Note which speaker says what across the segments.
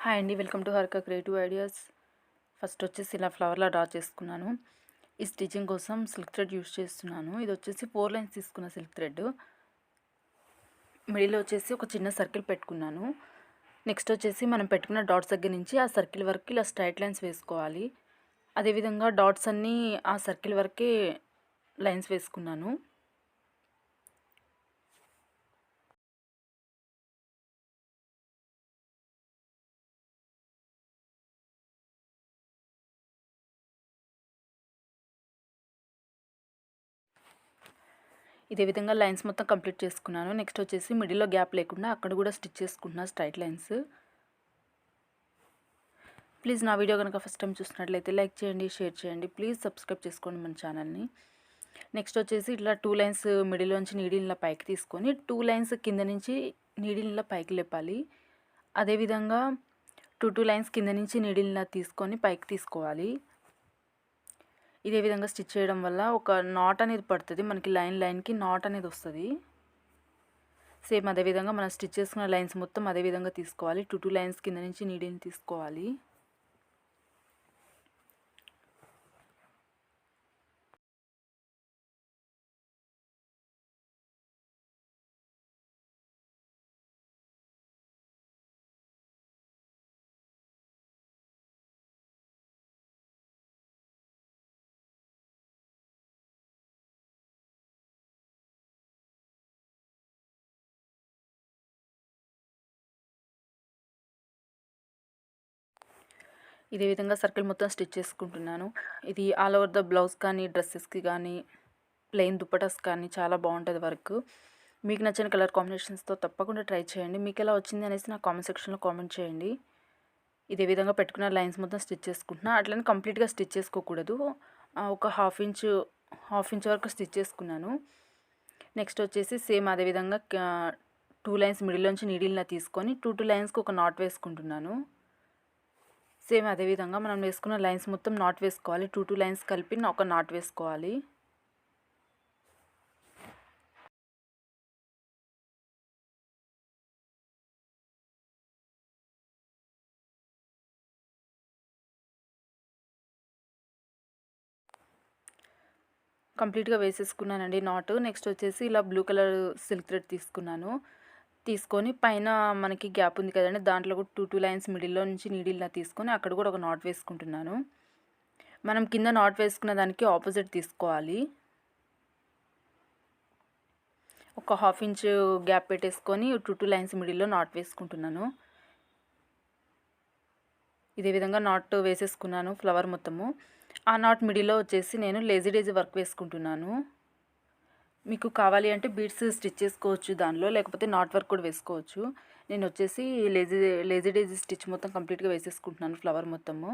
Speaker 1: Hi అండి, welcome to Harika creative ideas. First వచ్చేసి ఇలా ఫ్లవర్లా డ్రా చేసుకున్నాను. ఈ స్టిచ్చింగ్ కోసం సిల్క్ థ్రెడ్ యూస్ చేస్తున్నాను. ఇది వచ్చేసి 4 లైన్స్ తీసుకున్న సిల్క్ థ్రెడ్. మిడిల్లో వచ్చేసి ఒక చిన్న సర్కిల్ పెట్టుకున్నాను. నెక్స్ట్ వచ్చేసి మనం పెట్టుకున్న డాట్స్ దగ్గర నుంచి ఆ సర్కిల్ వరకు ఇలా స్ట్రైట్ లైన్స్ వేసుకోవాలి. అదేవిధంగా డాట్స్ అన్నీ ఆ సర్కిల్ వరకే లైన్స్ వేసుకున్నాను. ఇదే విధంగా లైన్స్ మొత్తం కంప్లీట్ చేసుకున్నాను. నెక్స్ట్ వచ్చేసి మిడిల్లో గ్యాప్ లేకుండా అక్కడ కూడా స్టిచ్ చేసుకుంటున్నా స్ట్రైట్ లైన్స్. ప్లీజ్ నా వీడియో కనుక ఫస్ట్ టైం చూసినట్లయితే లైక్ చేయండి, షేర్ చేయండి. ప్లీజ్ సబ్స్క్రైబ్ చేసుకోండి మన ఛానల్ని. నెక్స్ట్ వచ్చేసి ఇట్లా 2 లైన్స్ మిడిల్లోంచి నీడిల్ని పైకి తీసుకొని 2 లైన్స్ కింద నుంచి నీడిల్ని పైకి లేపాలి. అదేవిధంగా 2 లైన్స్ కింద నుంచి నీడిల్ని తీసుకొని పైకి తీసుకోవాలి. ఇదే విధంగా స్టిచ్ చేయడం వల్ల ఒక నాట్ అనేది పడుతుంది, మనకి లైన్కి నాట్ అనేది వస్తుంది. సేమ్ అదేవిధంగా మనం స్టిచ్ చేసుకున్న లైన్స్ మొత్తం అదేవిధంగా తీసుకోవాలి. 2 లైన్స్ కింద నుంచి నీడిల్ని తీసుకోవాలి. ఇదే విధంగా సర్కిల్ మొత్తం స్టిచ్ చేసుకుంటున్నాను. ఇది ఆల్ ఓవర్ ద బ్లౌజ్ కానీ, డ్రెస్సెస్కి కానీ, ప్లెయిన్ దుపటాస్ కానీ చాలా బాగుంటుంది వర్క్. మీకు నచ్చిన కలర్ కాంబినేషన్స్తో తప్పకుండా ట్రై చేయండి. మీకు ఎలా వచ్చింది అనేసి నా కామెంట్ సెక్షన్లో కామెంట్ చేయండి. ఇదే విధంగా పెట్టుకున్న లైన్స్ మొత్తం స్టిచ్ చేసుకుంటున్నా. అట్లనే కంప్లీట్గా స్టిచ్ చేసుకోకూడదు, ఒక హాఫ్ ఇంచ్ వరకు స్టిచ్ చేసుకున్నాను. నెక్స్ట్ వచ్చేసి సేమ్ అదేవిధంగా 2 లైన్స్ మిడిల్లోంచి నీడిల్ని తీసుకొని 2 లైన్స్కి ఒక నాట్ వేసుకుంటున్నాను. సేమ్ అదేవిధంగా మనం వేసుకున్న లైన్స్ మొత్తం నాట్ వేసుకోవాలి. 2 లైన్స్ కలిపి ఒక నాట్ వేసుకోవాలి. కంప్లీట్గా వేసేసుకున్నానండి నాట్. నెక్స్ట్ వచ్చేసి ఇలా బ్లూ కలర్ సిల్క్ థ్రెడ్ తీసుకొని పైన మనకి గ్యాప్ ఉంది కదండి, దాంట్లో కూడా 2 లైన్స్ మిడిల్లో నుంచి నీడిల్లా తీసుకొని అక్కడ కూడా ఒక నాట్ వేసుకుంటున్నాను. మనం కింద నాట్ వేసుకున్న దానికి ఆపోజిట్ తీసుకోవాలి. ఒక హాఫ్ ఇంచ్ గ్యాప్ పెట్టేసుకొని 2 లైన్స్ మిడిల్లో నాట్ వేసుకుంటున్నాను. ఇదే విధంగా నాట్ వేసేసుకున్నాను ఫ్లవర్ మొత్తము. ఆ నాట్ మిడిల్లో వచ్చేసి నేను లేజీ డేజీ వర్క్ వేసుకుంటున్నాను. మీకు కావాలి అంటే బీడ్స్ స్టిచ్ చేసుకోవచ్చు దానిలో, లేకపోతే నాట్ వర్క్ కూడా వేసుకోవచ్చు. నేను వచ్చేసి లేజీ డేజీ స్టిచ్ మొత్తం కంప్లీట్గా వేసేసుకుంటున్నాను ఫ్లవర్ మొత్తము.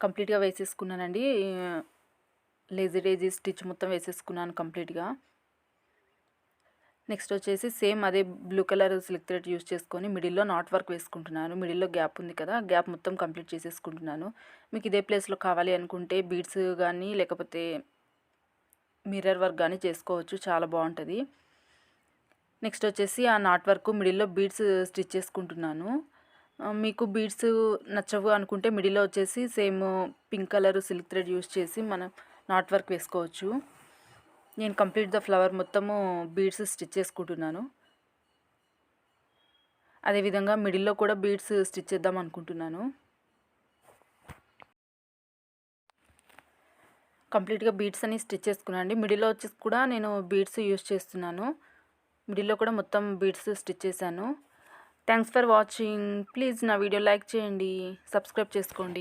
Speaker 1: కంప్లీట్గా వేసేసుకున్నానండి. లేజీ డేజీ స్టిచ్ మొత్తం వేసేసుకున్నాను కంప్లీట్గా. నెక్స్ట్ వచ్చేసి సేమ్ అదే blue colour silk thread use చేసుకొని మిడిల్లో నాట్ వర్క్ వేసుకుంటున్నాను. మిడిల్లో గ్యాప్ ఉంది కదా, గ్యాప్ మొత్తం కంప్లీట్ చేసేసుకుంటున్నాను. మీకు ఇదే ప్లేస్లో కావాలి అనుకుంటే బీడ్స్ కానీ లేకపోతే మిర్రర్ వర్క్ కానీ చేసుకోవచ్చు, చాలా బాగుంటుంది. నెక్స్ట్ వచ్చేసి ఆ నాట్ వర్క్ మిడిల్లో బీడ్స్ స్టిచ్ చేసుకుంటున్నాను. మీకు బీడ్స్ నచ్చవు అనుకుంటే మిడిల్లో వచ్చేసి same pink colour silk thread use చేసి మనం నాట్ వర్క్ వేసుకోవచ్చు. నేను కంప్లీట్ ద ఫ్లవర్ మొత్తము బీడ్స్ స్టిచ్ చేసుకుంటున్నాను. అదేవిధంగా మిడిల్లో కూడా బీడ్స్ స్టిచ్ చేద్దాం అనుకుంటున్నాను. కంప్లీట్గా బీడ్స్ అని స్టిచ్ చేసుకున్నాను. మిడిల్లో వచ్చేసి కూడా నేను బీడ్స్ యూస్ చేస్తున్నాను. మిడిల్లో కూడా మొత్తం బీడ్స్ స్టిచ్ చేశాను. Thanks for watching. ప్లీజ్ నా వీడియో లైక్ చేయండి, సబ్స్క్రైబ్ చేసుకోండి.